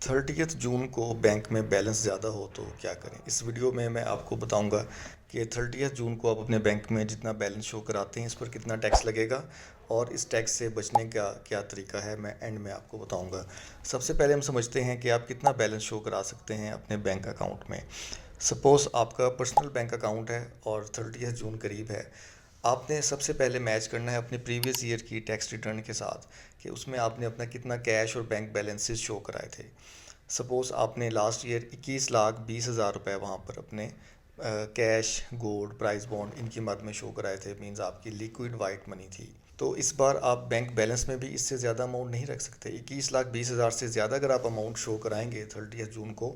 30 जून को बैंक में बैलेंस ज़्यादा हो तो क्या करें। इस वीडियो में मैं आपको बताऊंगा कि 30 जून को आप अपने बैंक में जितना बैलेंस शो कराते हैं इस पर कितना टैक्स लगेगा और इस टैक्स से बचने का क्या तरीका है, मैं एंड में आपको बताऊंगा। सबसे पहले हम समझते हैं कि आप कितना बैलेंस शो करा सकते हैं अपने बैंक अकाउंट में। सपोज़ आपका पर्सनल बैंक अकाउंट है और 30 जून करीब है। आपने सबसे पहले मैच करना है अपने प्रीवियस ईयर की टैक्स रिटर्न के साथ कि उसमें आपने अपना कितना कैश और बैंक बैलेंसेस शो कराए थे। सपोज़ आपने लास्ट ईयर 21,20,000 रुपये वहाँ पर अपने कैश, गोल्ड, प्राइस बॉन्ड इनकी मद में शो कराए थे। मींस आपकी लिक्विड वाइट मनी थी। तो इस बार आप बैंक बैलेंस में भी इससे ज़्यादा अमाउंट नहीं रख सकते। 21,20,000 से ज़्यादा अगर आप अमाउंट शो कराएंगे 30 जून को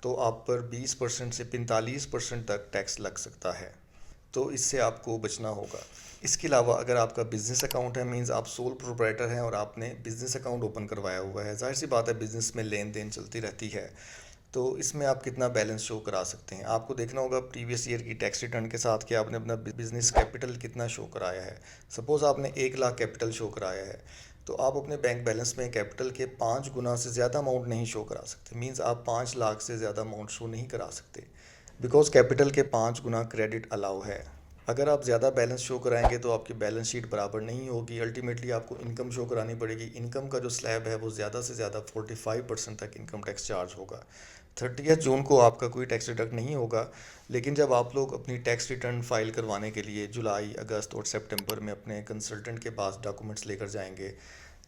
तो आप पर 20% से 45% तक टैक्स लग सकता है। तो इससे आपको बचना होगा। इसके अलावा अगर आपका बिज़नेस अकाउंट है, मींस आप सोल प्रोप्राइटर हैं और आपने बिज़नेस अकाउंट ओपन करवाया हुआ है, ज़ाहिर सी बात है बिज़नेस में लेन देन चलती रहती है। तो इसमें आप कितना बैलेंस शो करा सकते हैं, आपको देखना होगा प्रीवियस ईयर की टैक्स रिटर्न के साथ कि आपने अपना बिज़नेस कैपिटल कितना शो कराया है। सपोज़ आपने 1 लाख कैपिटल शो कराया है तो आप अपने बैंक बैलेंस में कैपिटल के 5 गुना से ज़्यादा अमाउंट नहीं शो करा सकते। मींस आप 5 लाख से ज़्यादा अमाउंट शो नहीं करा सकते बिकॉज़ कैपिटल के 5 गुना क्रेडिट अलाउ है। अगर आप ज़्यादा बैलेंस शो कराएंगे तो आपकी बैलेंस शीट बराबर नहीं होगी। अल्टीमेटली आपको इनकम शो करानी पड़ेगी। इनकम का जो स्लैब है वो ज़्यादा से ज़्यादा 45% तक इनकम टैक्स चार्ज होगा। 30 जून को आपका कोई टैक्स डिडक्ट नहीं होगा, लेकिन जब आप लोग अपनी टैक्स रिटर्न फाइल करवाने के लिए जुलाई, अगस्त और सितंबर में अपने कंसल्टेंट के पास डॉक्यूमेंट्स लेकर जाएंगे,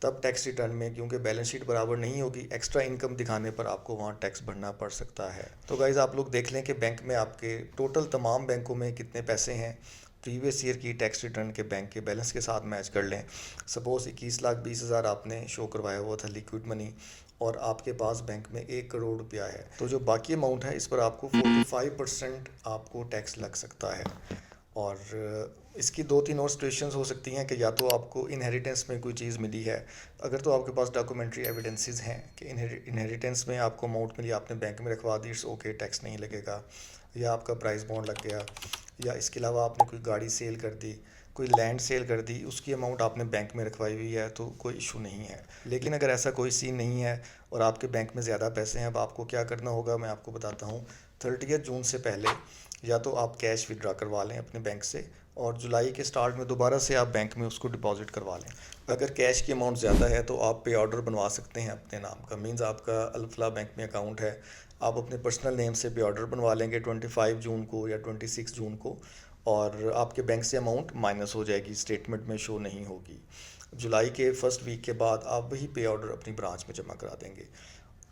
तब टैक्स रिटर्न में क्योंकि बैलेंस शीट बराबर नहीं होगी, एक्स्ट्रा इनकम दिखाने पर आपको वहाँ टैक्स भरना पड़ सकता है। तो गाइज़ आप लोग देख लें कि बैंक में आपके टोटल तमाम बैंकों में कितने पैसे हैं। प्रीवियस ईयर की टैक्स रिटर्न के बैंक के बैलेंस के साथ मैच कर लें। सपोज़ 21,20,000 आपने शो करवाया हुआ था लिक्विड मनी और आपके पास बैंक में 1 करोड़ रुपया है, तो जो बाकी अमाउंट है इस पर आपको 45% आपको टैक्स लग सकता है। और इसकी 2-3 और सिचुएशंस हो सकती हैं कि या तो आपको इनहेरिटेंस में कोई चीज़ मिली है। अगर तो आपके पास डॉक्यूमेंट्री एविडेंसेस हैं कि इनहेरिटेंस में आपको अमाउंट मिली, आपने बैंक में रखवा दी, इट्स ओके, टैक्स नहीं लगेगा। या आपका प्राइस बॉन्ड लग गया, या इसके अलावा आपने कोई गाड़ी सेल कर दी, कोई लैंड सेल कर दी, उसकी अमाउंट आपने बैंक में रखवाई हुई है, तो कोई इशू नहीं है। लेकिन अगर ऐसा कोई सीन नहीं है और आपके बैंक में ज़्यादा पैसे हैं, अब आपको क्या करना होगा मैं आपको बताता हूँ। 30 जून से पहले या तो आप कैश विड्रा करवा लें अपने बैंक से और जुलाई के स्टार्ट में दोबारा से आप बैंक में उसको डिपॉजिट करवा लें। अगर कैश की अमाउंट ज़्यादा है तो आप पे ऑर्डर बनवा सकते हैं अपने नाम का। मीन्स आपका अल्फला बैंक में अकाउंट है, आप अपने पर्सनल नेम से पे ऑर्डर बनवा लेंगे 25 जून को या 26 जून को, और आपके बैंक से अमाउंट माइनस हो जाएगी, स्टेटमेंट में शो नहीं होगी। जुलाई के फर्स्ट वीक के बाद आप वही पे ऑर्डर अपनी ब्रांच में जमा करा देंगे।